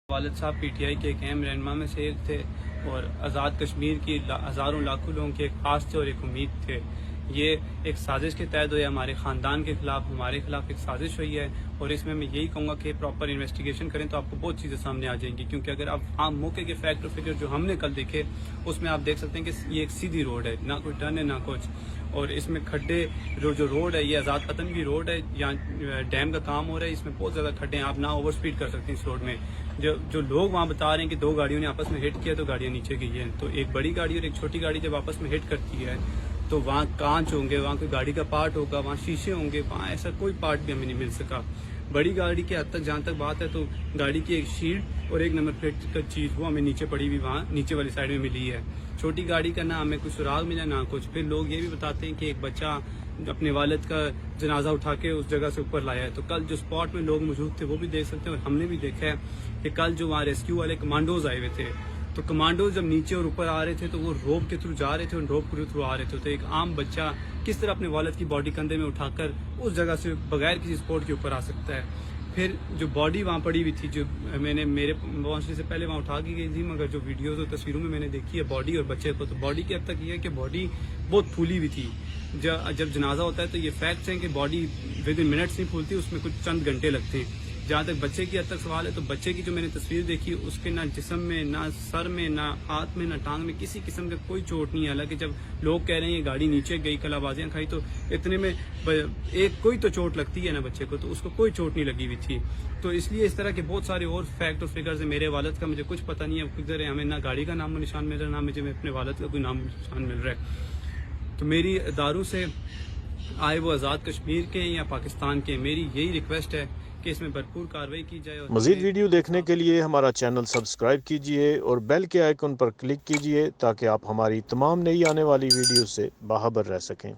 والد صاحب P T I کے ایک اہم رہنما میں سے ایک تھے اور آزاد کشمیر کی ہزاروں لاکھوں لوگوں کے ایک خاص تھے اور ایک امید تھے۔ یہ ایک سازش کے تحت ہوئی ہے، ہمارے خاندان کے خلاف، ہمارے خلاف ایک سازش ہوئی ہے، اور اس میں یہی کہوں گا کہ پراپر انویسٹیگیشن کریں تو آپ کو بہت چیزیں سامنے آ جائیں گی، کیونکہ اگر آپ عام موقع کے فیکٹ اور فگر جو ہم نے کل دیکھے اس میں آپ دیکھ سکتے ہیں کہ یہ ایک سیدھی روڈ ہے، نہ کوئی ٹرن ہے نہ کچھ، اور اس میں کھڈے جو روڈ ہے یہ آزاد پتن کی روڈ ہے، یہاں ڈیم کا کام ہو رہا ہے، اس میں بہت زیادہ کھڈے ہیں، آپ نہ اوور سپیڈ کر سکتے ہیں اس روڈ میں۔ جو لوگ وہاں بتا رہے ہیں کہ دو گاڑیوں نے آپس میں ہٹ کیا تو گاڑیاں نیچے گئی ہیں، تو ایک بڑی گاڑی اور ایک چھوٹی گاڑی جب آپس میں ہٹ کرتی ہے تو وہاں کانچ ہوں گے، وہاں کوئی گاڑی کا پارٹ ہوگا، وہاں شیشے ہوں گے، وہاں ایسا کوئی پارٹ بھی ہمیں نہیں مل سکا۔ بڑی گاڑی کے حد تک جہاں تک بات ہے تو گاڑی کی ایک شیٹ اور ایک نمبر پلیٹ کا چیز وہ ہمیں نیچے پڑی ہوئی وہاں نیچے والی سائڈ میں ملی ہے۔ چھوٹی گاڑی کا نہ ہمیں کوئی سراغ ملا نہ کچھ۔ پھر لوگ یہ بھی بتاتے ہیں کہ ایک بچہ اپنے والد کا جنازہ اٹھا کے اس جگہ سے اوپر لایا ہے، تو کل جو اسپاٹ میں لوگ موجود تھے وہ بھی دیکھ سکتے ہیں، اور ہم نے بھی دیکھا ہے کہ کل جو وہاں ریسکیو والے کمانڈوز آئے ہوئے تھے، تو کمانڈوز جب نیچے اور اوپر آ رہے تھے تو وہ روپ کے تھرو جا رہے تھے اور روپ کے تھرو آ رہے تھے، تو ایک عام بچہ کس طرح اپنے والد کی باڈی کندھے میں اٹھا کر اس جگہ سے بغیر کسی سپورٹ کے اوپر آ سکتا ہے۔ پھر جو باڈی وہاں پڑی ہوئی تھی، جو میں نے میرے پہنچنے سے پہلے وہاں اٹھا کی گئی تھی، مگر جو ویڈیوز اور تصویروں میں نے دیکھی ہے باڈی اور بچے کو، تو باڈی کی حد تک یہ ہے کہ باڈی بہت پھولی ہوئی تھی۔ جب جنازہ ہوتا ہے تو یہ فیکٹس ہیں کہ باڈی ود ان منٹس نہیں پھولتی، اس میں کچھ چند گھنٹے لگتے ہیں۔ جہاں تک بچے کی حد تک سوال ہے تو بچے کی جو میں نے تصویر دیکھی اس کے نہ جسم میں، نہ سر میں، نہ ہاتھ میں، نہ ٹانگ میں کسی قسم کا کوئی چوٹ نہیں ہے۔ حالانکہ جب لوگ کہہ رہے ہیں یہ گاڑی نیچے گئی، کلابازیاں کھائی، تو اتنے میں کوئی تو چوٹ لگتی ہے نا بچے کو، تو اس کو کوئی چوٹ نہیں لگی ہوئی تھی۔ تو اس لیے اس طرح کے بہت سارے اور فیکٹ اور فگرز ہیں۔ میرے والد کا مجھے کچھ پتہ نہیں ہے کدھر ہے، ہمیں نہ گاڑی کا نام و نشان مل رہا ہے، نہ مجھے اپنے والد کا کوئی نام و نشان مل رہا ہے۔ تو میری اداروں سے آئے وہ آزاد کشمیر کے یا پاکستان کے، میری یہی ریکویسٹ ہے کہ اس میں بھرپور کارروائی کی جائے۔ اور مزید ویڈیو دیکھنے کے لیے ہمارا چینل سبسکرائب کیجیے اور بیل کے آئیکن پر کلک کیجیے تاکہ آپ ہماری تمام نئی آنے والی ویڈیو سے باخبر رہ سکیں۔